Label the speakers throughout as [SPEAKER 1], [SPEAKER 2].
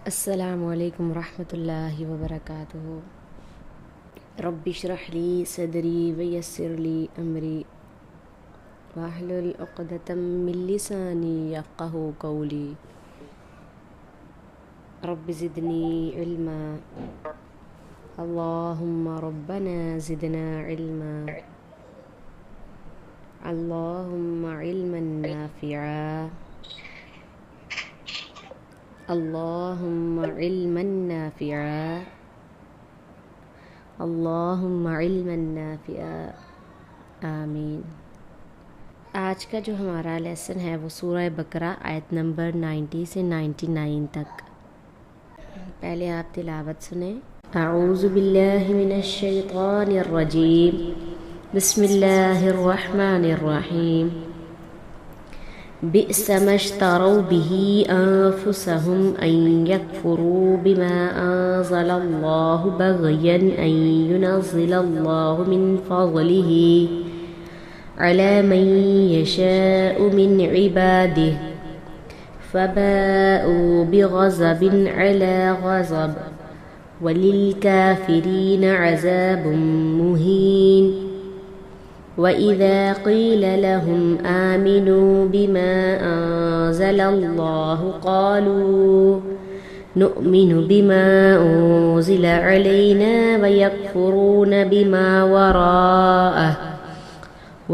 [SPEAKER 1] السلام علیکم ورحمۃ اللہ وبرکاتہ۔ رب اشرح لی صدری ویسر لی امری واحلل عقدۃ من لسانی یفقہوا قولی۔ رب زدنی علما، اللہم ربنا زدنا علما، اللہم علما نافعا، اللہم علما نافعا، اللہم علما نافعا، آمین۔ آج کا جو ہمارا لیسن ہے وہ سورہ بقرہ آیت نمبر 90 سے 99 تک۔ پہلے آپ تلاوت سنیں۔ اعوذ باللہ من الشیطان الرجیم، بسم اللہ الرحمن الرحیم۔ بئس ما اشتروا به أنفسهم أن يكفروا بما أنزل الله بغيا أن ينزل الله من فضله على من يشاء من عباده فباءوا بغضب على غضب وللكافرين عذاب مهين۔ وَإِذَا قِيلَ لَهُمْ آمِنُوا بِمَا أَنزَلَ اللَّهُ قَالُوا نُؤْمِنُ بِمَا أُنزِلَ عَلَيْنَا وَيَكْفُرُونَ بِمَا وَرَاءَهُ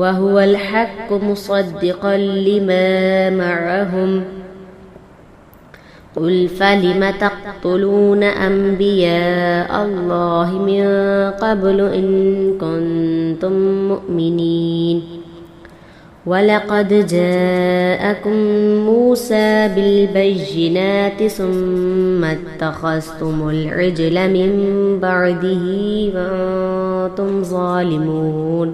[SPEAKER 1] وَهُوَ الْحَقُّ مُصَدِّقًا لِمَا مَعَهُمْ قُلْ فَلِمَ تَقْتُلُونَ أَنْبِيَاءَ اللَّهِ مِنْ قَبْلُ إِنْ كُنْتُمْ مُؤْمِنِينَ وَلَقَدْ جَاءَكُمْ مُوسَى بِالْبَيِّنَاتِ ثُمَّ اتَّخَذْتُمُ الْعِجْلَ مِنْ بَعْدِهِ وَأَنْتُمْ ظَالِمُونَ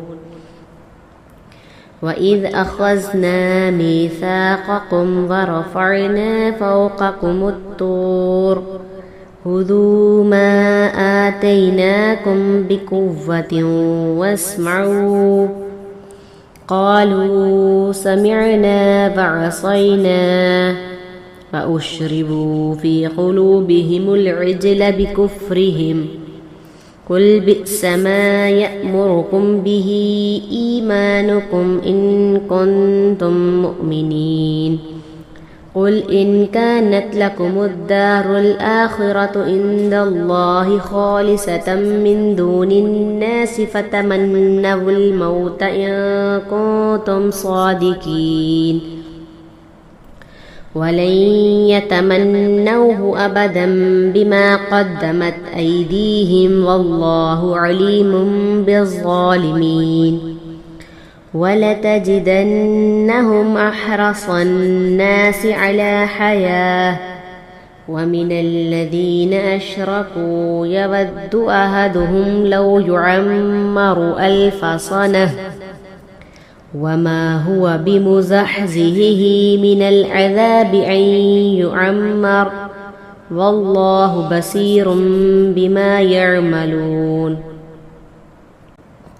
[SPEAKER 1] وَإِذْ أَخَذْنَا مِيثَاقَكُمْ وَرَفَعْنَا فَوْقَكُمُ الطُّورَ خُذُوا مَا آتَيْنَاكُمْ بِقُوَّةٍ وَاسْمَعُوا قَالُوا سَمِعْنَا وَعَصَيْنَا فَأُشْرِبُوا فِي قُلُوبِهِمُ الْعِجْلَ بِكُفْرِهِمْ قُلْ بِئْسَ مَا يَأْمُرُكُمْ بِهِ إِيمَانُكُمْ إِن كُنتُم مُّؤْمِنِينَ قُلْ إِن كَانَتْ لَكُمُ الدَّارُ الْآخِرَةُ عِندَ اللَّهِ خَالِصَةً مِّن دُونِ النَّاسِ فَتَمَنَّوُا الْمَوْتَ إِن كُنتُمْ صَادِقِينَ وَلَن يَتَمَنَّوْهُ أَبَدًا بِمَا قَدَّمَتْ أَيْدِيهِمْ وَاللَّهُ عَلِيمٌ بِالظَّالِمِينَ وَلَتَجِدَنَّهُمْ أَحْرَصَ النَّاسِ عَلَى حَيَاةٍ وَمِنَ الَّذِينَ أَشْرَكُوا يَوَدُّ أَحَدُهُمْ لَوْ يُعَمَّرُ أَلْفَ سَنَةٍ وَمَا هُوَ بِمُزَحْزِحِهِ مِنَ الْعَذَابِ أَن يُعَمَّرَ وَاللَّهُ بَصِيرٌ بِمَا يَعْمَلُونَ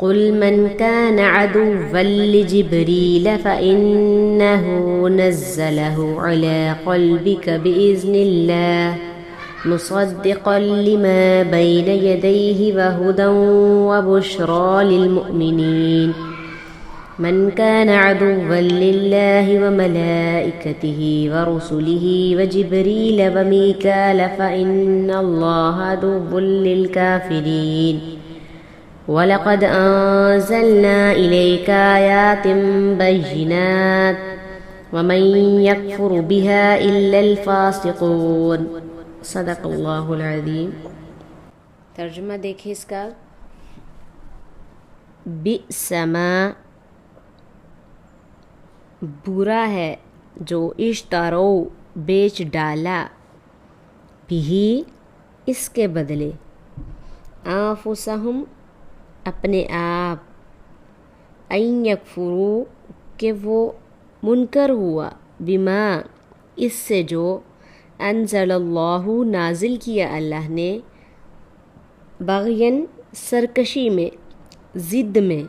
[SPEAKER 1] قُلْ مَنْ كَانَ عَدُوًّا لِجِبْرِيلَ فَإِنَّهُ نَزَّلَهُ عَلَى قَلْبِكَ بِإِذْنِ اللَّهِ مُصَدِّقًا لِمَا بَيْنَ يَدَيْهِ وَهُدًى وَبُشْرَى لِلْمُؤْمِنِينَ من كان عدوا لله وملائكته ورسله وجبريل وميكال فإن الله عدو للكافرين وَلَقَدْ أَنزَلْنَا إِلَيْكَ آيَاتٍ بَيِّنَاتٍ وَمَن يَكْفُرْ بِهَا إِلَّا الْفَاسِقُونَ۔ صدق اللہ العظیم۔ ترجمہ دیکھیں اس کا۔ بئس ما، برا ہے جو اشترو، بیچ ڈالا، بھی، اس کے بدلے، انفسہم، اپنے آپ، ان یکفروا، کہ وہ منکر ہوا، بما، اس سے جو، انزل اللہ، نازل کیا اللہ نے، بغین، سرکشی میں، ضد میں،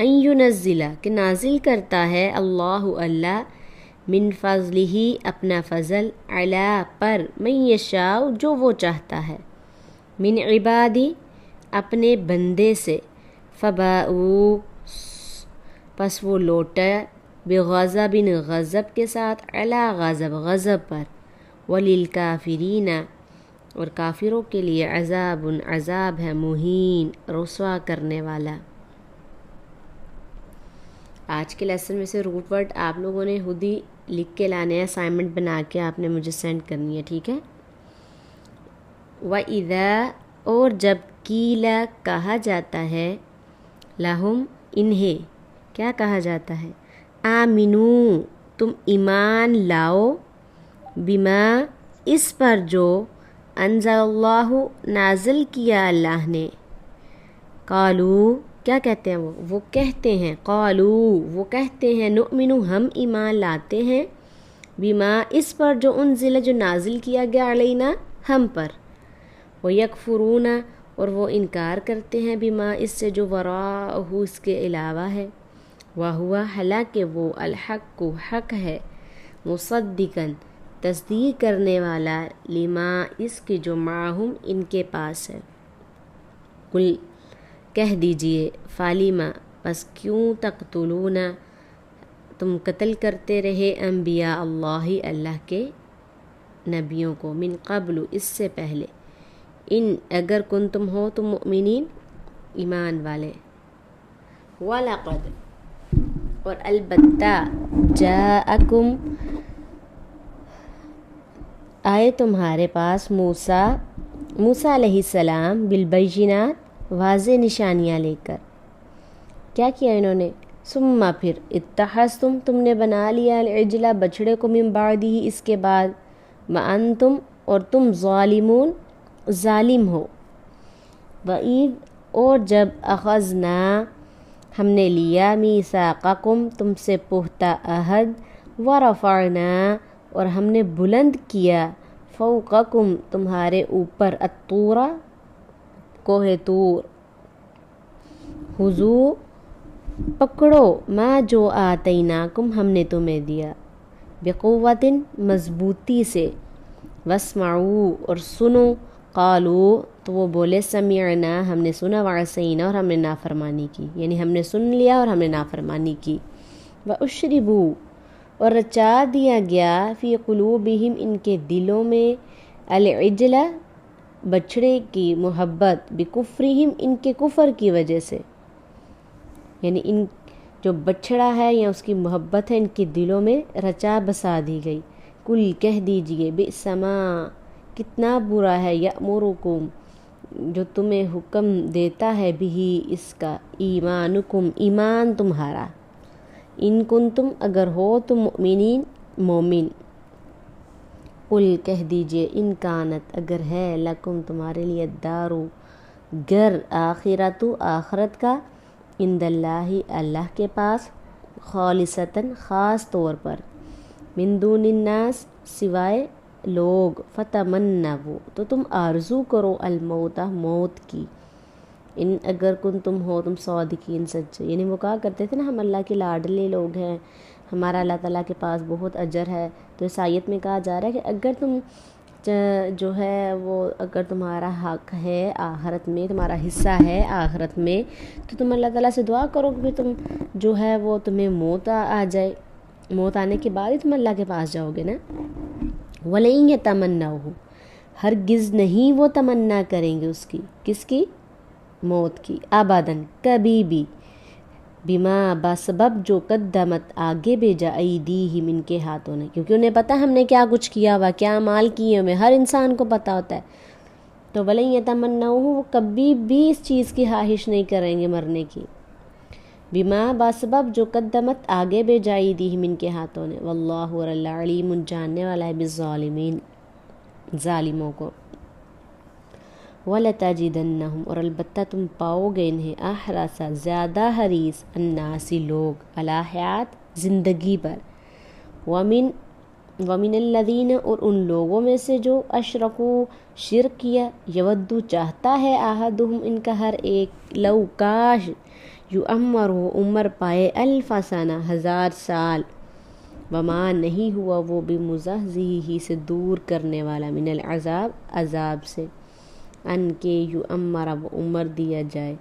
[SPEAKER 1] ان ینزلہ، کہ نازل کرتا ہے اللہ، اللہ، من فضلہ اپنا فضل، علی پر، من یشاء جو وہ چاہتا ہے، من عبادی اپنے بندے سے، فباؤ پس وہ لوٹا، بغضب غضب کے ساتھ، علی غضب غضب پر، وللکافرین اور کافروں کے لیے عذاب عذاب ہے، مہین رسوا کرنے والا۔ آج کے لیسن میں سے روٹ ورڈ آپ لوگوں نے خود ہی لکھ کے لانے ہیں، اسائنمنٹ بنا کے آپ نے مجھے سینڈ کرنی ہے، ٹھیک ہے؟ وَإِذَا اور جب قیلا کہا جاتا ہے، لہم انہیں کیا کہا جاتا ہے، آمنو تم ایمان لاؤ، بما اس پر جو انزل اللہ نازل کیا اللہ نے، قالو کیا کہتے ہیں وہ کہتے ہیں، قالو وہ کہتے ہیں، نؤمنو ہم ایمان لاتے ہیں، بما اس پر جو انزل جو نازل کیا گیا علینا ہم پر، ویکفرون اور وہ انکار کرتے ہیں، بما اس سے جو وراءہ اس کے علاوہ ہے، وہوا حالانکہ وہ الحق حق ہے، مصدقاً تصدیق کرنے والا، لما اس کی جو معہم ان کے پاس ہے، قل کہہ دیجئے، فالما پس کیوں تقتلون تم قتل کرتے رہے، انبیاء اللہ کے نبیوں کو، من قبل اس سے پہلے، ان اگر کنتم ہو تم مؤمنین ایمان والے، وَلَقَدْ اور البتہ، جاءکم آئے تمہارے پاس موسیٰ علیہ السلام، بالبینات واضح نشانیاں لے کر، کیا کیا انہوں نے، ثم پھر اتخذتم تم نے بنا لیا، العجل بچڑے کو، من بعدہ اس کے بعد، وانتم اور تم ظالمون ظالم ہو، وَإِذْ اور جب اخذنا ہم نے لیا، میثاقکم تم سے پختہ عہد، ورفعنا اور ہم نے بلند کیا، فوقکم تمہارے اوپر، الطور کوہ طور، خذوا پکڑو، ما جو آتیناکم ہم نے تمہیں دیا، بقوت مضبوطی سے، واسمعوا اور سنو، قالوا تو وہ بولے، سمعنا ہم نے سنا، وعصینا اور ہم نے نافرمانی کی، یعنی ہم نے سن لیا اور ہم نے نافرمانی کی، واشربوا اور رچا دیا گیا، فی قلوبہم ان کے دلوں میں، العجل بچڑے کی محبت، بکفرہم ان کے کفر کی وجہ سے، یعنی ان جو بچڑا ہے یا اس کی محبت ہے ان کے دلوں میں رچا بسا دی گئی، کل کہہ دیجئے، بئس ما کتنا برا ہے، یأمرکم جو تمہیں حکم دیتا ہے، بھی اس کا، ایمانکم ایمان تمہارا، ان کنتم اگر ہو تم مؤمنین مومن، قل کہہ دیجئے، ان کانت اگر ہے، لکم تمہارے لیے، الدارو گر، آخرت آخرت کا، عند اللہ اللہ کے پاس، خالصتاً خاص طور پر، من دون الناس سوائے لوگ، فتمنوا تو تم آرزو کرو، الموت موت کی، ان اگر تم ہو تم صادقین سچے، یعنی وہ کہا کرتے تھے نا ہم اللہ کے لاڈلے لوگ ہیں، ہمارا اللہ تعالیٰ کے پاس بہت اجر ہے، تو اس آیت میں کہا جا رہا ہے کہ اگر تم جو ہے وہ اگر تمہارا حق ہے آخرت میں، تمہارا حصہ ہے آخرت میں، تو تم اللہ تعالیٰ سے دعا کرو کہ تم جو ہے وہ تمہیں موت آ جائے، موت آنے کے بعد ہی تم اللہ کے پاس جاؤ گے نا، وَلَئِن يَتَمَنَّوْهُ ہرگز نہیں وہ تمنا کریں گے اس کی، کس کی، موت کی، ابداً کبھی بھی، بما بسبب جو قدمت آگے بھیجا، ایدیہم ان کے ہاتھوں نے، کیونکہ انہیں پتہ ہم نے کیا کچھ کیا ہوا، کیا اعمال کیے ہوئے، ہر انسان کو پتہ ہوتا ہے، تو وَلَئِن يَتَمَنَّوْهُ وہ کبھی بھی اس چیز کی خواہش نہیں کریں گے مرنے کی، بما بسبب جو قدمت آگے بھیجا، ایدیہم ان کے ہاتھوں نے، واللہ اور اللہ علیم جاننے والا ہے، بالظالمین ظالموں کو، وَلَتَجِدَنَّهُمْ اور البتہ تم پاؤ گے انہیں، احرص زیادہ حریص، الناسی لوگ، علی حیات زندگی پر، ومن الذین اور ان لوگوں میں سے جو اشرکوا شرک کیا، یودو چاہتا ہے، احدہم ان کا ہر ایک، لو کاش، یعمر وہ عمر پائے، الف سنہ 1000 سال، وما نہیں ہوا وہ بمزحزحہ ہی سے دور کرنے والا من العذاب عذاب سے، ان کے یعمر وہ عمر دیا جائے،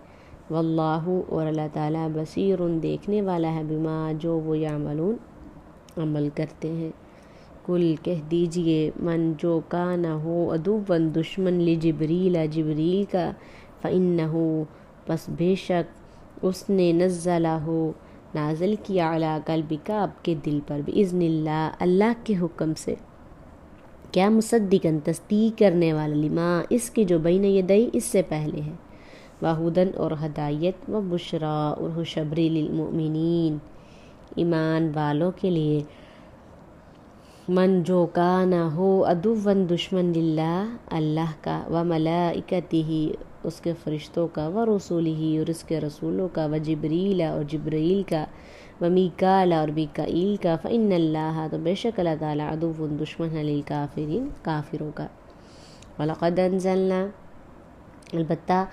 [SPEAKER 1] واللہ اور اللہ تعالیٰ بصیر دیکھنے والا ہے بما جو وہ یعملون عمل کرتے ہیں۔ کل کہہ دیجئے من جو کانا ہو عدوًا دشمن لجبریل جبریل کا، فإنہ پس بے شک اس نے نزلہ نازل کیا علی قلبک آپ کے دل پر، بإذن اللہ اللہ کے حکم سے، کیا مصدقاً تصدیق کرنے والا، لما اس کی جو بین یدئی اس سے پہلے ہے، وہدن اور ہدایت، وبشریٰ اور خوشخبری للمؤمنین ایمان والوں کے لیے، من جو کانا ہو عدواً دشمن للہ اللہ کا، وملائکتہ اس کے فرشتوں کا، ورسولہ اور اس کے رسولوں کا، وجبریل اور جبرائیل کا، ومیکال اور میکائیل کا، فإن اللہ تو بے شک اللہ تعالیٰ عدو دشمن ہے للکافرین کافروں کا۔ وَلَقَدْ أَنزَلْنَا البتہ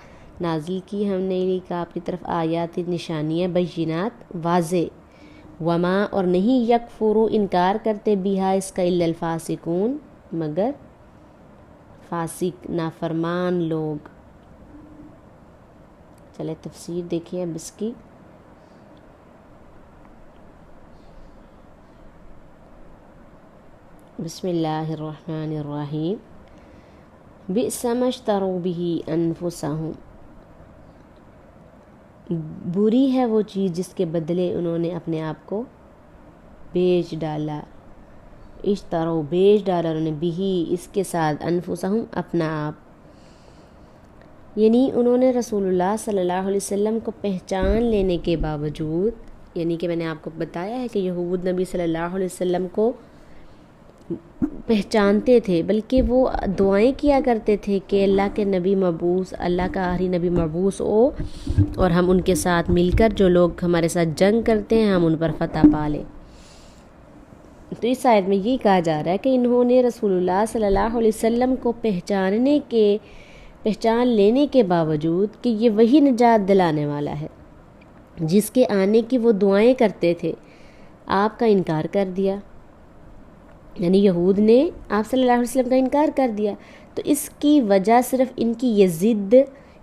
[SPEAKER 1] نازل کی ہم نے الیک آپ کی طرف آیات نشانیاں بینات واضح، وما اور نہیں یکفروا انکار کرتے بہا اس کا الا الفاسقون مگر فاسق نافرمان لوگ۔ چلے تفسیر دیکھیں اب اس کی۔ بسم اللہ الرحمن الرحیم۔ بئس ما اشتروا بہ انفسہم، بری ہے وہ چیز جس کے بدلے انہوں نے اپنے آپ کو بیچ ڈالا، اشتروا بیچ ڈالا انہوں نے بہی اس کے ساتھ، انفسہم اپنا آپ، یعنی انہوں نے رسول اللہ صلی اللہ علیہ وسلم کو پہچان لینے کے باوجود، یعنی کہ میں نے آپ کو بتایا ہے کہ یہود نبی صلی اللہ علیہ وسلم کو پہچانتے تھے، بلکہ وہ دعائیں کیا کرتے تھے کہ اللہ کے نبی مبعوث، اللہ کا آخری نبی مبعوث ہو اور ہم ان کے ساتھ مل کر جو لوگ ہمارے ساتھ جنگ کرتے ہیں ہم ان پر فتح پا لیں۔ تو اس آیت میں یہ کہا جا رہا ہے کہ انہوں نے رسول اللہ صلی اللہ علیہ وسلم کو پہچان لینے کے باوجود کہ یہ وہی نجات دلانے والا ہے جس کے آنے کی وہ دعائیں کرتے تھے، آپ کا انکار کر دیا، یعنی یہود نے آپ صلی اللہ علیہ وسلم کا انکار کر دیا۔ تو اس کی وجہ صرف ان کی یہ ضد،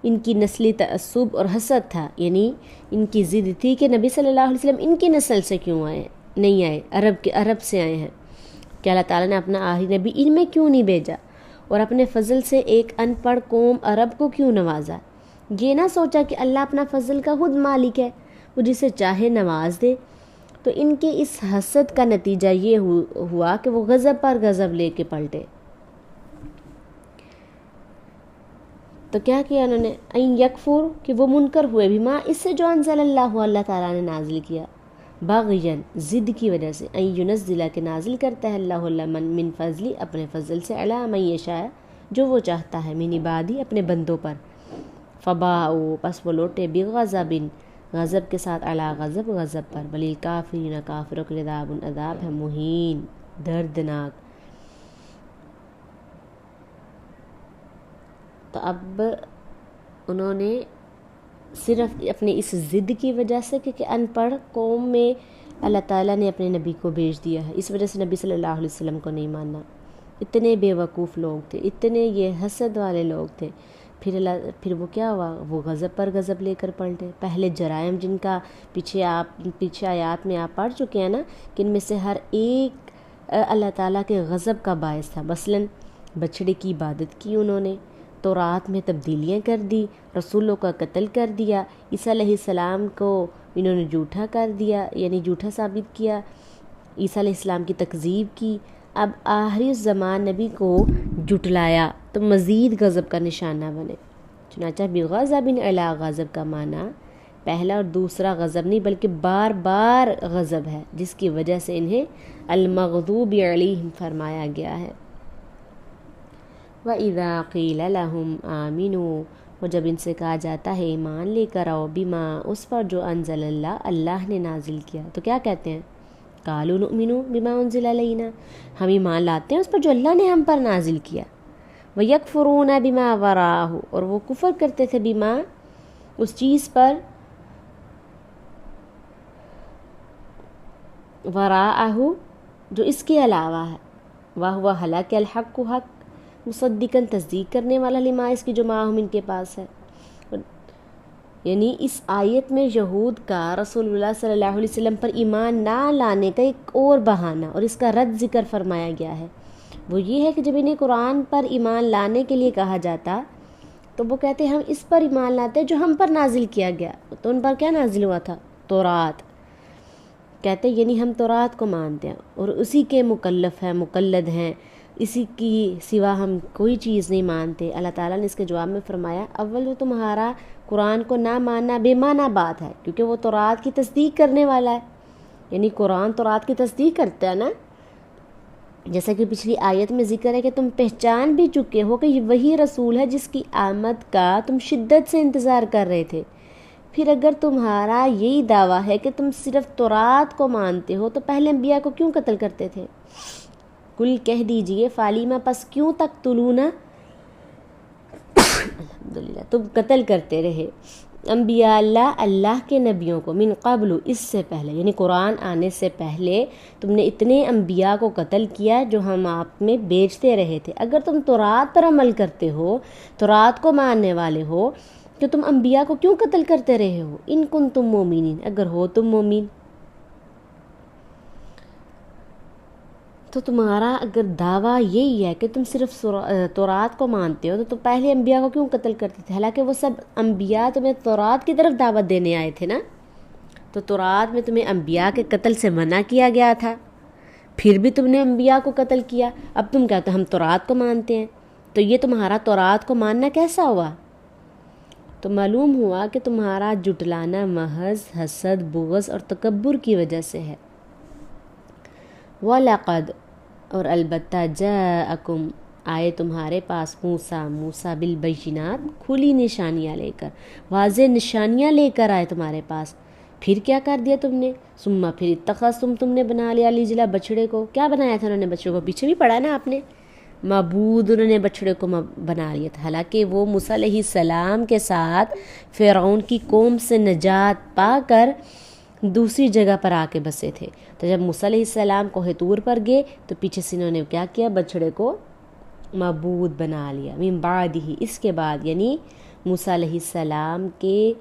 [SPEAKER 1] ان کی نسلی تعصب اور حسد تھا، یعنی ان کی ضد تھی کہ نبی صلی اللہ علیہ وسلم ان کی نسل سے کیوں نہیں آئے، عرب سے آئے ہیں، کہ اللہ تعالیٰ نے اپنا آخری نبی ان میں کیوں نہیں بھیجا اور اپنے فضل سے ایک ان پڑھ قوم عرب کو کیوں نوازا۔ یہ نہ سوچا کہ اللہ اپنا فضل کا خود مالک ہے، وہ جسے چاہے نواز دے۔ تو ان کے اس حسد کا نتیجہ یہ ہوا کہ وہ غضب پر غضب لے کے پلٹے۔ تو کیا کیا انہوں نے، این یکفر کہ وہ منکر ہوئے بھی ماں اس سے جو انزل اللہ تعالیٰ نے نازل کیا، باغین ضد کی وجہ سے، این ینزل کہ نازل کرتا ہے اللہ من فضلی اپنے فضل سے، علی من یشاء جو وہ چاہتا ہے، من عبادی اپنے بندوں پر، فباؤ پس وہ لوٹے بغضب غضب کے ساتھ، علی غضب غضب پر، وللکافرین کافروں کے لیے عذاب ہے مہین دردناک۔ تو اب انہوں نے صرف اپنی اس ضد کی وجہ سے کہ ان پڑھ قوم میں اللہ تعالیٰ نے اپنے نبی کو بھیج دیا ہے، اس وجہ سے نبی صلی اللہ علیہ وسلم کو نہیں ماننا، اتنے بے وقوف لوگ تھے، اتنے یہ حسد والے لوگ تھے۔ پھر وہ کیا ہوا، وہ غضب پر غضب لے کر پلٹے۔ پہلے جرائم جن کا پیچھے آیات میں آپ پڑھ چکے ہیں نا، کہ ان میں سے ہر ایک اللہ تعالیٰ کے غضب کا باعث تھا۔ مثلاً بچڑے کی عبادت کی انہوں نے، تورات میں تبدیلیاں کر دی، رسولوں کا قتل کر دیا، عیسیٰ علیہ السلام کو انہوں نے جھوٹا کر دیا، یعنی جھوٹا ثابت کیا، عیسیٰ علیہ السلام کی تکذیب کی۔ اب آخری زمان نبی کو جھٹلایا تو مزید غضب کا نشانہ بنے۔ چنانچہ بغضب علی غضب کا معنی پہلا اور دوسرا غضب نہیں بلکہ بار بار غضب ہے، جس کی وجہ سے انہیں المغضوب علیہم فرمایا گیا ہے۔ وَإِذَا قِيلَ لَهُمْ آمِنُوا اور جب ان سے کہا جاتا ہے ایمان لے کر آؤ، بما اس پر جو انزل اللہ نے نازل کیا، تو کیا کہتے ہیں، قالوا نؤمن بما انزل علینا، ہم ایمان لاتے ہیں اس پر جو اللہ نے ہم پر نازل کیا، وَيَكْفُرُونَ بِمَا وَرَاءَهُ اور وہ کفر کرتے تھے بما اس چیز پر، وراءہ جو اس کے علاوہ ہے، وَهُوَ حَلَقَ الْحَقُّ حق مصدقاً تصدیق کرنے والا لما اس کی جو معہم ان کے پاس ہے۔ یعنی اس آیت میں یہود کا رسول اللہ صلی اللہ علیہ وسلم پر ایمان نہ لانے کا ایک اور بہانہ اور اس کا رد ذکر فرمایا گیا ہے۔ وہ یہ ہے کہ جب انہیں قرآن پر ایمان لانے کے لیے کہا جاتا تو وہ کہتے ہم اس پر ایمان لاتے ہیں جو ہم پر نازل کیا گیا۔ تو ان پر کیا نازل ہوا تھا؟ تورات۔ کہتے یعنی ہم تورات کو مانتے ہیں اور اسی کے مکلف ہیں، مقلد ہیں، اسی کی سوا ہم کوئی چیز نہیں مانتے۔ اللہ تعالیٰ نے اس کے جواب میں فرمایا اول تو تمہارا قرآن کو نہ ماننا بے معنی بات ہے، کیونکہ وہ تورات کی تصدیق کرنے والا ہے، یعنی قرآن تورات کی تصدیق کرتا ہے نا، جیسا کہ پچھلی آیت میں ذکر ہے کہ تم پہچان بھی چکے ہو کہ یہ وہی رسول ہے جس کی آمد کا تم شدت سے انتظار کر رہے تھے۔ پھر اگر تمہارا یہی دعویٰ ہے کہ تم صرف تورات کو مانتے ہو تو پہلے انبیاء کو کیوں قتل کرتے تھے؟ کل کہہ دیجئے فالیما پس کیوں تقتلون الحمدللہ تم قتل کرتے رہے انبیاء اللہ کے نبیوں کو من قبل اس سے پہلے، یعنی قرآن آنے سے پہلے تم نے اتنے انبیاء کو قتل کیا جو ہم آپ میں بیچتے رہے تھے۔ اگر تم تورات پر عمل کرتے ہو، تورات کو ماننے والے ہو، تو تم انبیاء کو کیوں قتل کرتے رہے ہو؟ ان کنتم مومنین اگر ہو تم مومن، تو تمہارا اگر دعویٰ یہی ہے کہ تم صرف تورات کو مانتے ہو تو پہلے انبیاء کو کیوں قتل کرتے تھے؟ حالانکہ وہ سب انبیاء تمہیں تورات کی طرف دعوت دینے آئے تھے نا، تو تورات میں تمہیں انبیاء کے قتل سے منع کیا گیا تھا، پھر بھی تم نے انبیاء کو قتل کیا۔ اب تم کہتے ہو ہم تورات کو مانتے ہیں، تو یہ تمہارا تورات کو ماننا کیسا ہوا؟ تو معلوم ہوا کہ تمہارا جٹلانا محض حسد، بغض اور تکبر کی وجہ سے ہے۔ وَلَقَدْ اور البتہ جاءکم آئے تمہارے پاس موسیٰ بالبینات کھلی نشانیاں لے کر، واضح نشانیاں لے کر آئے تمہارے پاس۔ پھر کیا کر دیا تم نے؟ ثم پھر اتخذتم تم نے بنا لیا العجل بچڑے کو۔ کیا بنایا تھا انہوں نے؟ بچڑے کو پیچھے بھی پڑھا نا آپ نے، معبود انہوں نے بچڑے کو بنا لیا تھا، حالانکہ وہ موسیٰ علیہ السلام کے ساتھ فرعون کی قوم سے نجات پا کر دوسری جگہ پر آ کے بسے تھے۔ تو جب موسیٰ علیہ السلام کوہ طور پر گئے تو پیچھے سے انہوں نے کیا کیا؟ بچڑے کو معبود بنا لیا۔ من بعدہ اس کے بعد، یعنی موسیٰ علیہ السلام کے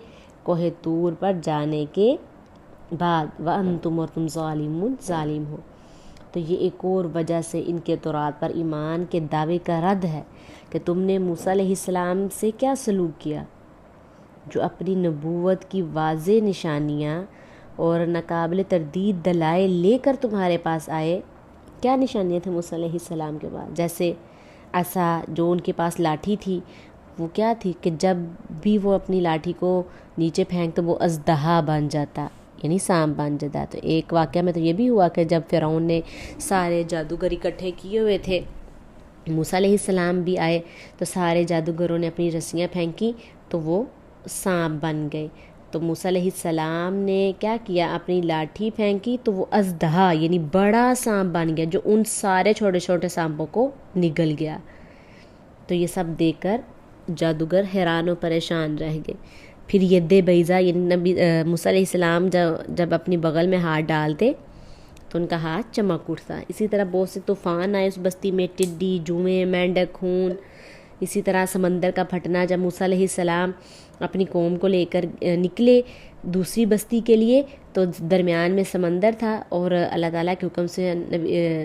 [SPEAKER 1] کوہ طور پر جانے کے بعد، وانتم اور تم ظالمون ظالم ہو۔ تو یہ ایک اور وجہ سے ان کے تورات پر ایمان کے دعوے کا رد ہے کہ تم نے موسیٰ علیہ السلام سے کیا سلوک کیا، جو اپنی نبوت کی واضح نشانیاں اور ناقابل تردید دلائل لے کر تمہارے پاس آئے۔ کیا نشانیاں تھیں موسیٰ علیہ السلام کے بعد؟ جیسے عصا، جو ان کے پاس لاٹھی تھی، وہ کیا تھی کہ جب بھی وہ اپنی لاٹھی کو نیچے پھینک تو وہ اژدہا بن جاتا، یعنی سانپ بن جاتا۔ تو ایک واقعہ میں تو یہ بھی ہوا کہ جب فرعون نے سارے جادوگر اکٹھے کیے ہوئے تھے، موسیٰ علیہ السلام بھی آئے تو سارے جادوگروں نے اپنی رسیاں پھینکی تو وہ سانپ بن گئے۔ تو موسیٰ علیہ السلام نے کیا کیا؟ اپنی لاٹھی پھینکی تو وہ اژدہا یعنی بڑا سانپ بن گیا جو ان سارے چھوٹے چھوٹے سانپوں کو نگل گیا۔ تو یہ سب دیکھ کر جادوگر حیران و پریشان رہ گئے۔ پھر ید بیضا یعنی موسیٰ علیہ السلام جب اپنی بغل میں ہاتھ ڈالتے تو ان کا ہاتھ چمک اٹھتا۔ اسی طرح بہت سے طوفان آئے اس بستی میں، ٹڈی، جوئیں، مینڈک، خون، اسی طرح سمندر کا پھٹنا۔ جب موسیٰ علیہ السلام اپنی قوم کو لے کر نکلے دوسری بستی کے لیے تو درمیان میں سمندر تھا، اور اللہ تعالیٰ کے حکم سے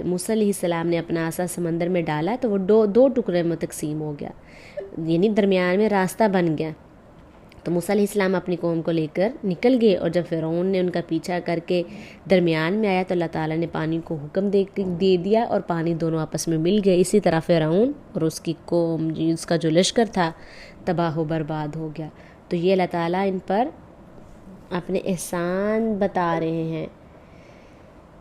[SPEAKER 1] موسیٰ علیہ السلام نے اپنا عصا سمندر میں ڈالا تو وہ دو ٹکڑے میں تقسیم ہو گیا، یعنی درمیان میں راستہ بن گیا۔ تو موسیٰ علیہ السلام اپنی قوم کو لے کر نکل گئے، اور جب فرعون نے ان کا پیچھا کر کے درمیان میں آیا تو اللہ تعالیٰ نے پانی کو حکم دے دیا اور پانی دونوں آپس میں مل گئے۔ اسی طرح فرعون اور اس کی قوم، اس کا جو لشکر تھا، تباہ و برباد ہو گیا۔ تو یہ اللہ تعالیٰ ان پر اپنے احسان بتا رہے ہیں۔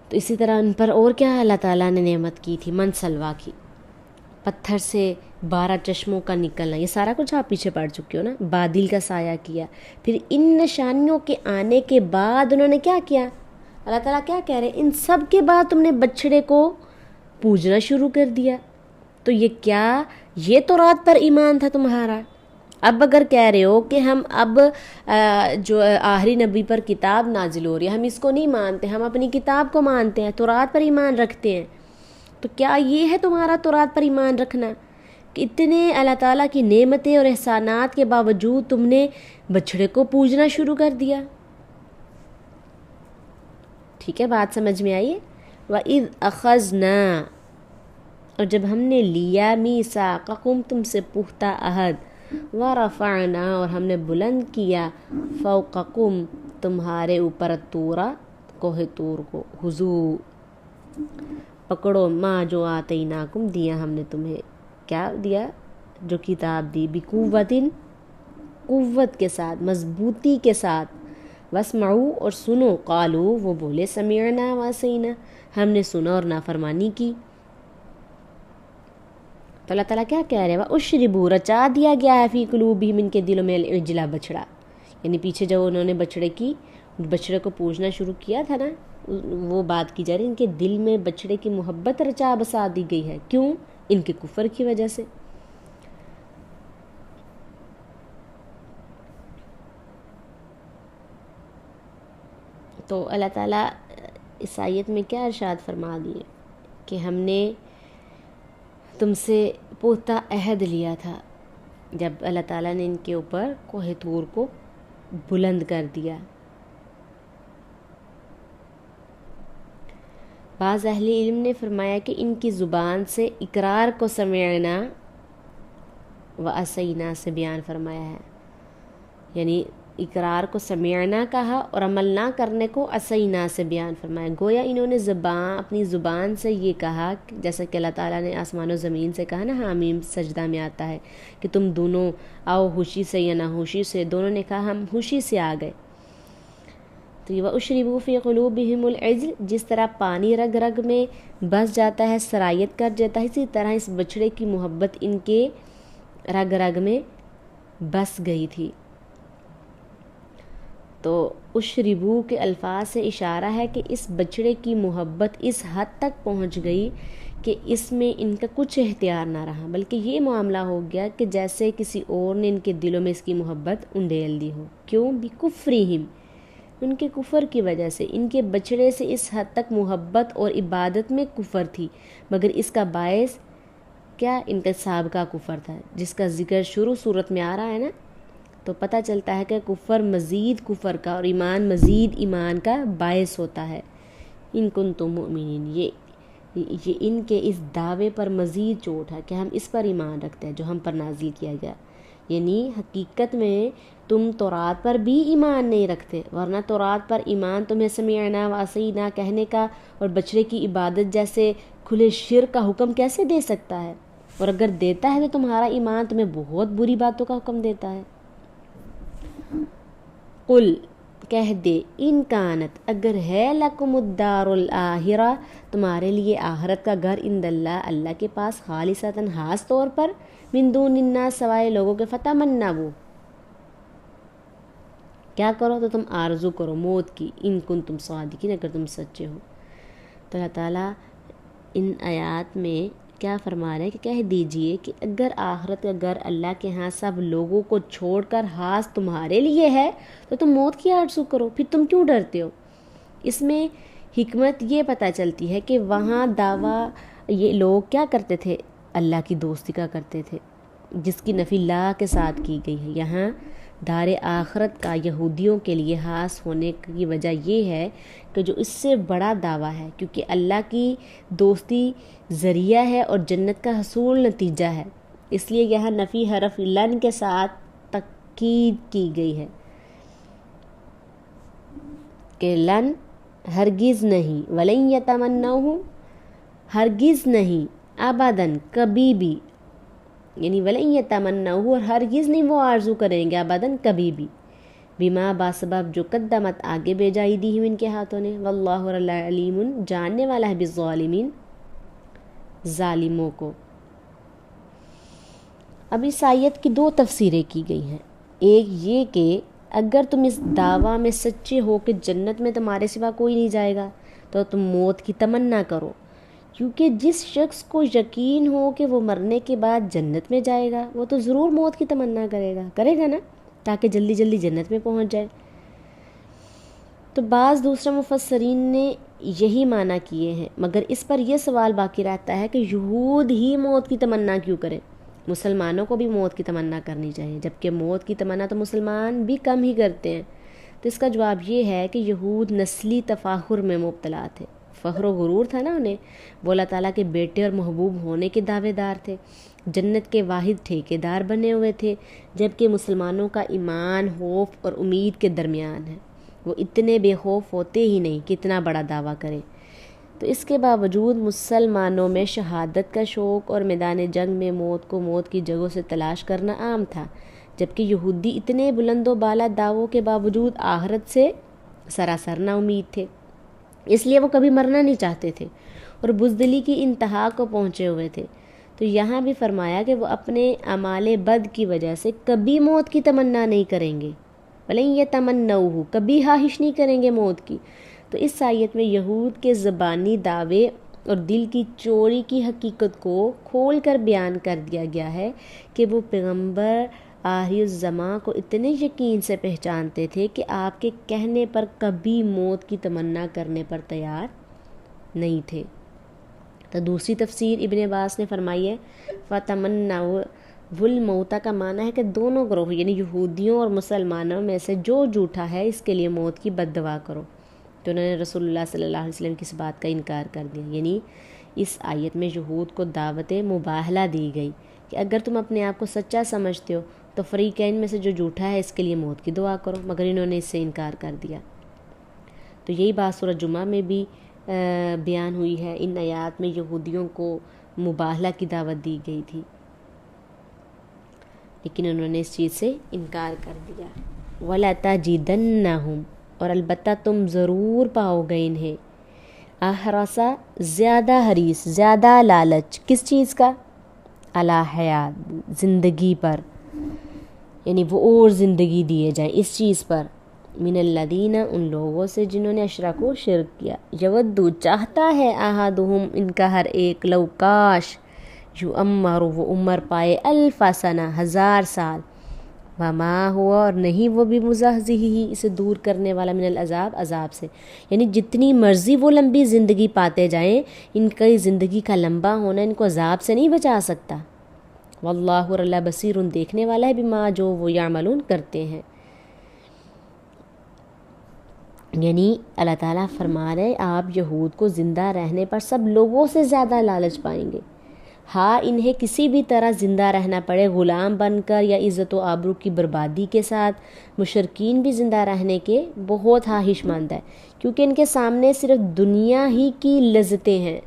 [SPEAKER 1] تو اسی طرح ان پر اور کیا اللہ تعالیٰ نے نعمت کی تھی؟ من سلوا کی، پتھر سے 12 چشموں کا نکلنا، یہ سارا کچھ آپ پیچھے پڑ چکے ہو نا۔ بادل کا سایہ کیا۔ پھر ان نشانیوں کے آنے کے بعد انہوں نے کیا کیا؟ اللہ تعالیٰ کیا کہہ رہے ہیں؟ ان سب کے بعد تم نے بچڑے کو پوجنا شروع کر دیا۔ تو یہ کیا، یہ تورات پر ایمان تھا تمہارا؟ اب اگر کہہ رہے ہو کہ ہم اب جو آخری نبی پر کتاب نازل ہو رہی ہے ہم اس کو نہیں مانتے، ہم اپنی کتاب کو مانتے ہیں، تورات پر ایمان رکھتے ہیں، تو کیا یہ ہے تمہارا تورات پر ایمان رکھنا کہ اتنے اللہ تعالیٰ کی نعمتیں اور احسانات کے باوجود تم نے بچڑے کو پوجنا شروع کر دیا؟ ٹھیک ہے، بات سمجھ میں آئی ہے؟ وَإِذْ أَخَذْنَا، اور جب ہم نے لیا میثاقکم تم سے پختہ عہد، وَرَفَعْنَا اور ہم نے بلند کیا فوقکم تمہارے اوپر طورا کوہ طور کو، خذوا پکڑو ما جو آتیناکم دیا ہم نے تمہیں، کیا دیا؟ جو کتاب دی، بقوتٍ قوت کے ساتھ، مضبوطی کے ساتھ، واسمعوا اور سنو، قالوا وہ بولے سمعنا وعصینا ہم نے سنا اور نافرمانی کی۔ تو اللہ تعالیٰ کیا کہہ رہے ہیں؟ وَأُشْرِبُوا رچا دیا گیا ہے فی قلوبہم ان کے دلوں میں العجل بچڑا، یعنی پیچھے جب انہوں نے بچڑے کو پوجنا شروع کیا تھا نا، وہ بات کی جا رہی، ان کے دل میں بچڑے کی محبت رچا بسا دی گئی ہے، کیوں؟ ان کے کفر کی وجہ سے۔ تو اللہ تعالیٰ اس آیت میں کیا ارشاد فرما دیے کہ ہم نے تم سے پختہ عہد لیا تھا جب اللہ تعالیٰ نے ان کے اوپر کوہ طور کو بلند کر دیا۔ بعض اہل علم نے فرمایا کہ ان کی زبان سے اقرار کو سمعنا و عصینا سے بیان فرمایا ہے، یعنی اقرار کو سمعنا کہا اور عمل نہ کرنے کو عصینا سے بیان فرمایا، گویا انہوں نے اپنی زبان سے یہ کہا، جیسا کہ اللہ تعالیٰ نے آسمان و زمین سے کہا نا، حامیم سجدہ میں آتا ہے کہ تم دونوں آؤ ہوشی سے یا نہ ہوشی سے، دونوں نے کہا ہم ہوشی سے آ گئے۔ تو یہ وَأُشْرِبُوا فِي قُلُوبِهِمُ الْعِجْلَ، جس طرح پانی رگ رگ میں بس جاتا ہے، سرایت کر جاتا ہے، اسی طرح اس بچڑے کی محبت ان کے رگ رگ میں بس گئی تھی۔ تو اشربو کے الفاظ سے اشارہ ہے کہ اس بچڑے کی محبت اس حد تک پہنچ گئی کہ اس میں ان کا کچھ اختیار نہ رہا، بلکہ یہ معاملہ ہو گیا کہ جیسے کسی اور نے ان کے دلوں میں اس کی محبت انڈیل دی ہو۔ کیوں؟ بِکُفْرِہِمْ، ان کے کفر کی وجہ سے، ان کے بچڑے سے اس حد تک محبت اور عبادت میں کفر تھی، مگر اس کا باعث کیا؟ ان کا سابقہ کفر تھا، جس کا ذکر شروع صورت میں آ رہا ہے نا، تو پتہ چلتا ہے کہ کفر مزید کفر کا اور ایمان مزید ایمان کا باعث ہوتا ہے۔ ان کنتم مؤمنین، یہ ان کے اس دعوے پر مزید چوٹ ہے کہ ہم اس پر ایمان رکھتے ہیں جو ہم پر نازل کیا گیا، یعنی حقیقت میں تم تورات پر بھی ایمان نہیں رکھتے، ورنہ تورات پر ایمان تمہیں سمعنا وعصینا کہنے کا اور بچڑے کی عبادت جیسے کھلے شرک کا حکم کیسے دے سکتا ہے؟ اور اگر دیتا ہے تو تمہارا ایمان تمہیں بہت بری باتوں کا حکم دیتا ہے۔ قل کہہ دے، ان کانت اگر ہے لکم الدار الآخرہ تمہارے لیے آخرت کا گھر، عند اللہ اللہ کے پاس، خالصتاً خاص طور پر، من دون الناس سوائے لوگوں کے، فتمنوا کیا کرو؟ تو تم آرزو کرو موت کی، ان کنتم صادقین اگر تم سچے ہو۔ تو اللہ تعالیٰ ان آیات میں کیا فرما رہے ہیں کہ کہہ دیجئے کہ اگر آخرت کا گھر اللہ کے ہاں سب لوگوں کو چھوڑ کر خاص تمہارے لیے ہے تو تم موت کی آرزو کرو، پھر تم کیوں ڈرتے ہو؟ اس میں حکمت یہ پتہ چلتی ہے کہ وہاں دعویٰ یہ لوگ کیا کرتے تھے؟ اللہ کی دوستی کا کرتے تھے، جس کی نفی لا کے ساتھ کی گئی ہے۔ یہاں دار آخرت کا یہودیوں کے لیے خاص ہونے کی وجہ یہ ہے کہ جو اس سے بڑا دعویٰ ہے، کیونکہ اللہ کی دوستی ذریعہ ہے اور جنت کا حصول نتیجہ ہے، اس لیے یہاں نفی حرف لن کے ساتھ تاکید کی گئی ہے کہ لن ہرگز نہیں، وَلَن يَتَمَنَّوْهُ ہرگز نہیں، ابداً کبھی بھی، یعنی وَلَن يَتَمَنَّوْهُ اور ہرگز نہیں وہ آرزو کریں گے، ابداً کبھی بھی، بما باسبب جو قدمت آگے بھیجائی دی ان کے ہاتھوں نے، واللہ اور اللہ علیم جاننے والا ہے بالظالمین ظالموں کو۔ اب اس آیت کی دو تفسیریں کی گئی ہیں، ایک یہ کہ اگر تم اس دعویٰ میں سچے ہو کہ جنت میں تمہارے سوا کوئی نہیں جائے گا تو تم موت کی تمنا کرو، کیونکہ جس شخص کو یقین ہو کہ وہ مرنے کے بعد جنت میں جائے گا وہ تو ضرور موت کی تمنا کرے گا نا، تاکہ جلدی جلدی جنت میں پہنچ جائے۔ تو بعض دوسرے مفسرین نے یہی معنی کیے ہیں، مگر اس پر یہ سوال باقی رہتا ہے کہ یہود ہی موت کی تمنا کیوں کریں؟ مسلمانوں کو بھی موت کی تمنا کرنی چاہیے، جبکہ موت کی تمنا تو مسلمان بھی کم ہی کرتے ہیں۔ تو اس کا جواب یہ ہے کہ یہود نسلی تفاخر میں مبتلا تھے، فخر و غرور تھا نا انہیں، وہ اللہ تعالیٰ کے بیٹے اور محبوب ہونے کے دعوے دار تھے، جنت کے واحد ٹھیکیدار بنے ہوئے تھے، جبکہ مسلمانوں کا ایمان خوف اور امید کے درمیان ہے، وہ اتنے بے خوف ہوتے ہی نہیں کہ اتنا بڑا دعویٰ کریں۔ تو اس کے باوجود مسلمانوں میں شہادت کا شوق اور میدان جنگ میں موت کو موت کی جگہوں سے تلاش کرنا عام تھا، جبکہ یہودی اتنے بلند و بالا دعووں کے باوجود آخرت سے سراسر نا امید تھے، اس لیے وہ کبھی مرنا نہیں چاہتے تھے اور بزدلی کی انتہا کو پہنچے ہوئے تھے۔ تو یہاں بھی فرمایا کہ وہ اپنے اعمال بد کی وجہ سے کبھی موت کی تمنا نہیں کریں گے، بلکہ یہ تمنّوہ، کبھی خواہش نہیں کریں گے موت کی۔ تو اس آیت میں یہود کے زبانی دعوے اور دل کی چوری کی حقیقت کو کھول کر بیان کر دیا گیا ہے کہ وہ پیغمبر آخر الزماں کو اتنے یقین سے پہچانتے تھے کہ آپ کے کہنے پر کبھی موت کی تمنا کرنے پر تیار نہیں تھے۔ تو دوسری تفسیر ابن عباس نے فرمائی ہے فَتَمَنَّوْا الْمَوْتَ کا معنی ہے کہ دونوں گروہ یعنی یہودیوں اور مسلمانوں میں سے جو جھوٹا ہے اس کے لیے موت کی بد دعا کرو۔ تو انہوں نے رسول اللہ صلی اللہ علیہ وسلم کی اس بات کا انکار کر دیا، یعنی اس آیت میں یہود کو دعوت مباہلہ دی گئی کہ اگر تم اپنے آپ کو سچا سمجھتے ہو تو فریقین میں سے جو جھوٹا ہے اس کے لیے موت کی دعا کرو، مگر انہوں نے اس سے انکار کر دیا۔ تو یہی بات سورہ جمعہ میں بھی بیان ہوئی ہے، ان آیات میں یہودیوں کو مباہلہ کی دعوت دی گئی تھی، لیکن انہوں نے اس چیز سے انکار کر دیا۔ وَلَتَجِدَنَّهُمْ، اور البتہ تم ضرور پاؤ گے انہیں، احرصا، زیادہ حریص، زیادہ لالچ، کس چیز کا؟ علی حیات، زندگی پر، یعنی وہ اور زندگی دیے جائیں اس چیز پر، من الذین، ان لوگوں سے جنہوں نے اشرکوا، شرک کیا، یودو، چاہتا ہے، احدہم، ان کا ہر ایک، لو کاش، یعمر، وہ عمر پائے، الف سنہ، 1000 سال، وما ہوا، اور نہیں وہ بھی مزحزحہ، اسے دور کرنے والا، من العذاب، عذاب سے، یعنی جتنی مرضی وہ لمبی زندگی پاتے جائیں ان کی زندگی کا لمبا ہونا ان کو عذاب سے نہیں بچا سکتا۔ واللہ، اور اللہ بصیر، دیکھنے والا ہے، بما، جو وہ یعملون، کرتے ہیں۔ یعنی اللہ تعالیٰ فرما رہے آپ یہود کو زندہ رہنے پر سب لوگوں سے زیادہ لالچ پائیں گے، ہاں انہیں کسی بھی طرح زندہ رہنا پڑے، غلام بن کر یا عزت و آبرو کی بربادی کے ساتھ۔ مشرکین بھی زندہ رہنے کے بہت خواہش مند ہے، کیونکہ ان کے سامنے صرف دنیا ہی کی لذتیں ہیں،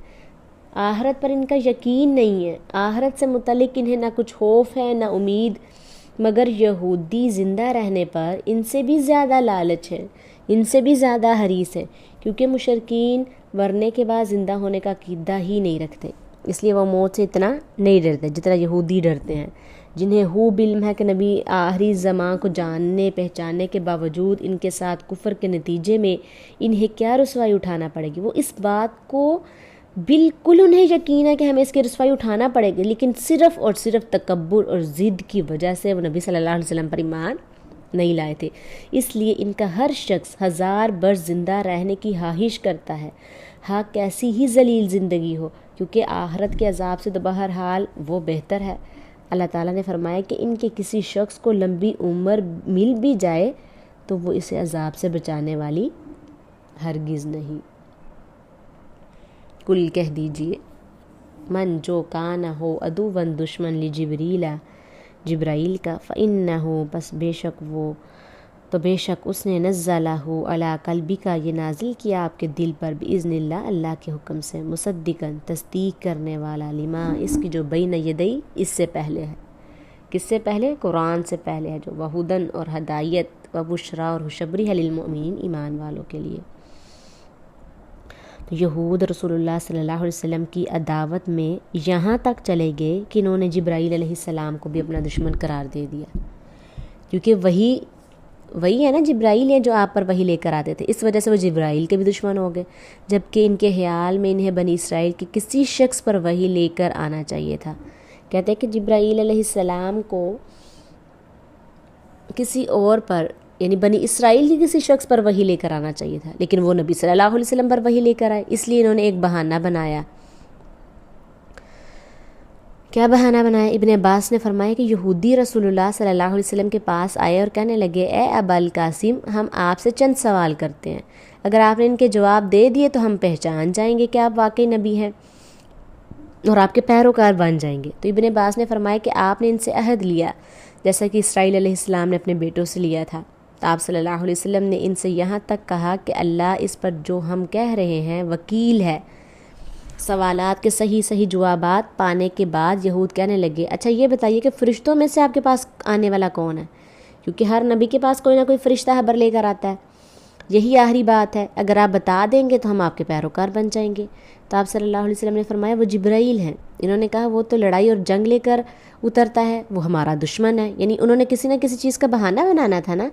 [SPEAKER 1] آخرت پر ان کا یقین نہیں ہے، آخرت سے متعلق انہیں نہ کچھ خوف ہے نہ امید، مگر یہودی زندہ رہنے پر ان سے بھی زیادہ لالچ ہے، ان سے بھی زیادہ حریص ہے، کیونکہ مشرکین مرنے کے بعد زندہ ہونے کا عقیدہ ہی نہیں رکھتے، اس لیے وہ موت سے اتنا نہیں ڈرتے جتنا یہودی ڈرتے ہیں، جنہیں خوب علم ہے کہ نبی آخری زمان کو جاننے پہچاننے کے باوجود ان کے ساتھ کفر کے نتیجے میں انہیں کیا رسوائی اٹھانا پڑے گی۔ وہ اس بات کو بالکل انہیں یقین ہے کہ ہمیں اس کی رسوائی اٹھانا پڑے گی، لیکن صرف اور صرف تکبر اور ضد کی وجہ سے وہ نبی صلی اللہ علیہ وسلم پر ایمان نہیں لائے تھے، اس لیے ان کا ہر شخص 1000 برس زندہ رہنے کی خواہش کرتا ہے، ہاں کیسی ہی ذلیل زندگی ہو، کیونکہ آخرت کے عذاب سے تو بہرحال وہ بہتر ہے۔ اللہ تعالیٰ نے فرمایا کہ ان کے کسی شخص کو لمبی عمر مل بھی جائے تو وہ اسے عذاب سے بچانے والی ہرگز نہیں۔ کل کہہ دیجئے، من، جو کان ہو، عدوًا، دشمن، لجبریل، جبرائیل کا، فإنہ، پس بے شک وہ، تو بے شک اس نے، نزلہ علی قلبک، یہ نازل کیا آپ کے دل پر، بإذن اللہ، اللہ کے حکم سے، مصدقاً، تصدیق کرنے والا، لما، اس کی جو بین یدی، اس سے پہلے ہے، کس سے پہلے؟ قرآن سے پہلے ہے جو، وہدن، اور ہدایت، وبشریٰ، اور خوشخبری ہے، للمؤمنین، ایمان والوں کے لیے۔ تو یہود رسول اللہ صلی اللہ علیہ وسلم کی عداوت میں یہاں تک چلے گئے کہ انہوں نے جبرائیل علیہ السلام کو بھی اپنا دشمن قرار دے دیا، کیونکہ وہی وہی ہے نا جبرائیل ہیں جو آپ پر وہی لے کر آتے تھے، اس وجہ سے وہ جبرائیل کے بھی دشمن ہو گئے، جبکہ ان کے خیال میں انہیں بنی اسرائیل کے کسی شخص پر وہی لے کر آنا چاہیے تھا۔ کہتے ہیں کہ جبرائیل علیہ السلام کو کسی اور پر یعنی بنی اسرائیل کے کسی شخص پر وحی لے کر آنا چاہیے تھا، لیکن وہ نبی صلی اللہ علیہ وسلم پر وحی لے کر آئے، اس لیے انہوں نے ایک بہانہ بنایا۔ کیا بہانہ بنایا؟ ابن عباس نے فرمایا کہ یہودی رسول اللہ صلی اللہ علیہ وسلم کے پاس آئے اور کہنے لگے، اے ابا القاسم، ہم آپ سے چند سوال کرتے ہیں، اگر آپ نے ان کے جواب دے دیے تو ہم پہچان جائیں گے کہ آپ واقعی نبی ہیں اور آپ کے پیروکار بن جائیں گے۔ تو ابن عباس نے فرمایا کہ آپ نے ان سے عہد لیا جیسا کہ اسرائیل علیہ السلام نے اپنے بیٹوں سے لیا تھا۔ تو آپ صلی اللہ علیہ وسلم نے ان سے یہاں تک کہا کہ اللہ اس پر جو ہم کہہ رہے ہیں وکیل ہے۔ سوالات کے صحیح جوابات پانے کے بعد یہود کہنے لگے، اچھا یہ بتائیے کہ فرشتوں میں سے آپ کے پاس آنے والا کون ہے؟ کیونکہ ہر نبی کے پاس کوئی نہ کوئی فرشتہ خبر لے کر آتا ہے، یہی آخری بات ہے، اگر آپ بتا دیں گے تو ہم آپ کے پیروکار بن جائیں گے۔ تو آپ صلی اللہ علیہ وسلم نے فرمایا، وہ جبرائیل ہیں۔ انہوں نے کہا وہ تو لڑائی اور جنگ لے کر اترتا ہے، وہ ہمارا دشمن ہے۔ یعنی انہوں نے کسی نہ کسی چیز کا بہانہ بنانا تھا نا،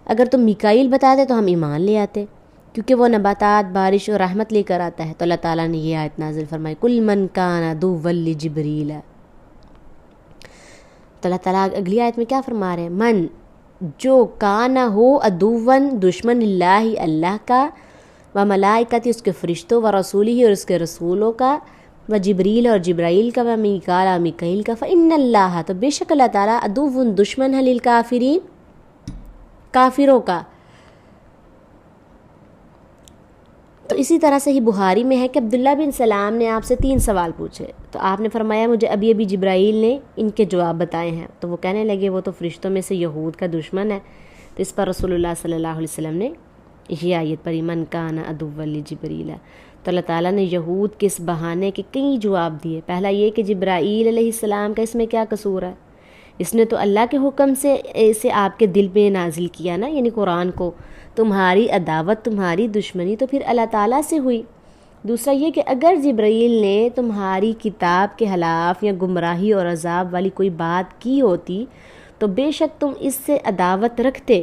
[SPEAKER 1] اگر تم میکائیل بتا دے تو ہم ایمان لے آتے، کیونکہ وہ نباتات، بارش اور رحمت لے کر آتا ہے۔ تو اللہ تعالیٰ نے یہ آیت نازل فرمائی، کل من کان عدوا لجبریل۔ تو اللہ تعالیٰ اگلی آیت میں کیا فرما رہے ہیں؟ من جو کانا ہو عدوً دشمن اللہ کا، و ملائکتی اس کے فرشتوں، و رسولی اور اس کے رسولوں کا، و جبریل اور جبرائیل کا، و میکال اور میکائیل کا، فإن اللہ تو بے شک اللہ تعالیٰ عدو دشمن ہے للکافرین کافروں کا۔ تو اسی طرح سے ہی بخاری میں ہے کہ عبداللہ بن سلام نے آپ سے 3 سوال پوچھے، تو آپ نے فرمایا مجھے ابھی جبرائیل نے ان کے جواب بتائے ہیں۔ تو وہ کہنے لگے وہ تو فرشتوں میں سے یہود کا دشمن ہے۔ تو اس پر رسول اللہ صلی اللہ علیہ وسلم نے یہ آیت پڑھی، من کان عدوا لجبریل۔ تو اللہ تعالیٰ نے یہود کے اس بہانے کے کئی جواب دیے۔ پہلا یہ کہ جبرائیل علیہ السلام کا اس میں کیا قصور ہے؟ اس نے تو اللہ کے حکم سے اسے آپ کے دل پہ نازل کیا نا، یعنی قرآن کو۔ تمہاری عداوت، تمہاری دشمنی تو پھر اللہ تعالیٰ سے ہوئی۔ دوسرا یہ کہ اگر جبرائیل نے تمہاری کتاب کے خلاف یا گمراہی اور عذاب والی کوئی بات کی ہوتی تو بے شک تم اس سے عداوت رکھتے،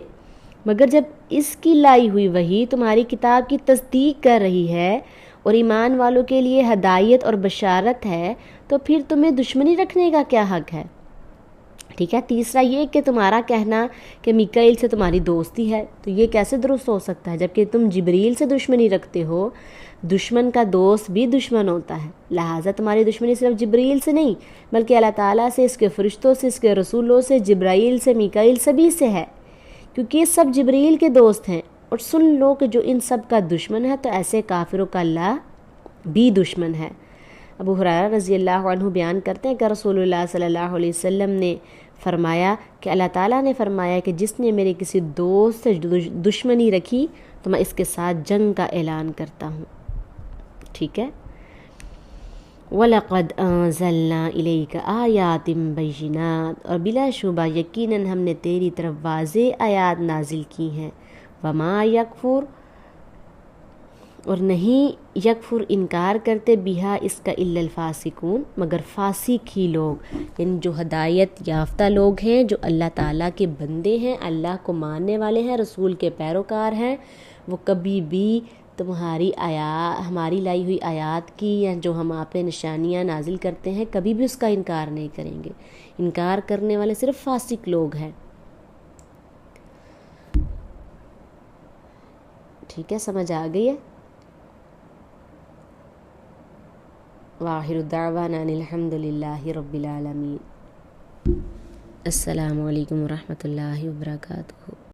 [SPEAKER 1] مگر جب اس کی لائی ہوئی وحی تمہاری کتاب کی تصدیق کر رہی ہے اور ایمان والوں کے لیے ہدایت اور بشارت ہے تو پھر تمہیں دشمنی رکھنے کا کیا حق ہے؟ ٹھیک ہے۔ تیسرا یہ کہ تمہارا کہنا کہ میکائیل سے تمہاری دوستی ہے، تو یہ کیسے درست ہو سکتا ہے جبکہ تم جبریل سے دشمنی رکھتے ہو؟ دشمن کا دوست بھی دشمن ہوتا ہے، لہٰذا تمہاری دشمنی صرف جبریل سے نہیں بلکہ اللہ تعالیٰ سے، اس کے فرشتوں سے، اس کے رسولوں سے، جبرائیل سے، میکائیل سبھی سے ہے، کیونکہ یہ سب جبریل کے دوست ہیں۔ اور سن لو کہ جو ان سب کا دشمن ہے تو ایسے کافروں کا اللہ بھی دشمن ہے۔ ابو ہریرہ رضی اللہ عنہ بیان کرتے ہیں کہ رسول اللہ صلی اللہ علیہ وسلم نے فرمایا کہ اللہ تعالیٰ نے فرمایا کہ جس نے میرے کسی دوست سے دشمنی رکھی تو میں اس کے ساتھ جنگ کا اعلان کرتا ہوں۔ ٹھیک ہے۔ وَلَقَدْ أَنزَلْنَا إِلَيْكَ آيَاتٍ بَيِّنَاتٍ، اور بلا شبہ یقیناً ہم نے تیری طرف واضح آیات نازل کی ہیں۔ وَمَا يَكْفُرُ، اور نہیں یکفر انکار کرتے بہا اس کا الا الفاسقون، مگر فاسق ہی لوگ، یعنی جو ہدایت یافتہ لوگ ہیں، جو اللہ تعالیٰ کے بندے ہیں، اللہ کو ماننے والے ہیں، رسول کے پیروکار ہیں، وہ کبھی بھی تمہاری ہماری لائی ہوئی آیات کی یا جو ہم آپ پہ نشانیاں نازل کرتے ہیں کبھی بھی اس کا انکار نہیں کریں گے۔ انکار کرنے والے صرف فاسق لوگ ہیں۔ ٹھیک ہے، سمجھ آ گئی ہے؟ وآخر دعوانا ان الحمد للہ رب العالمین۔ السلام علیکم ورحمۃ اللہ وبرکاتہ۔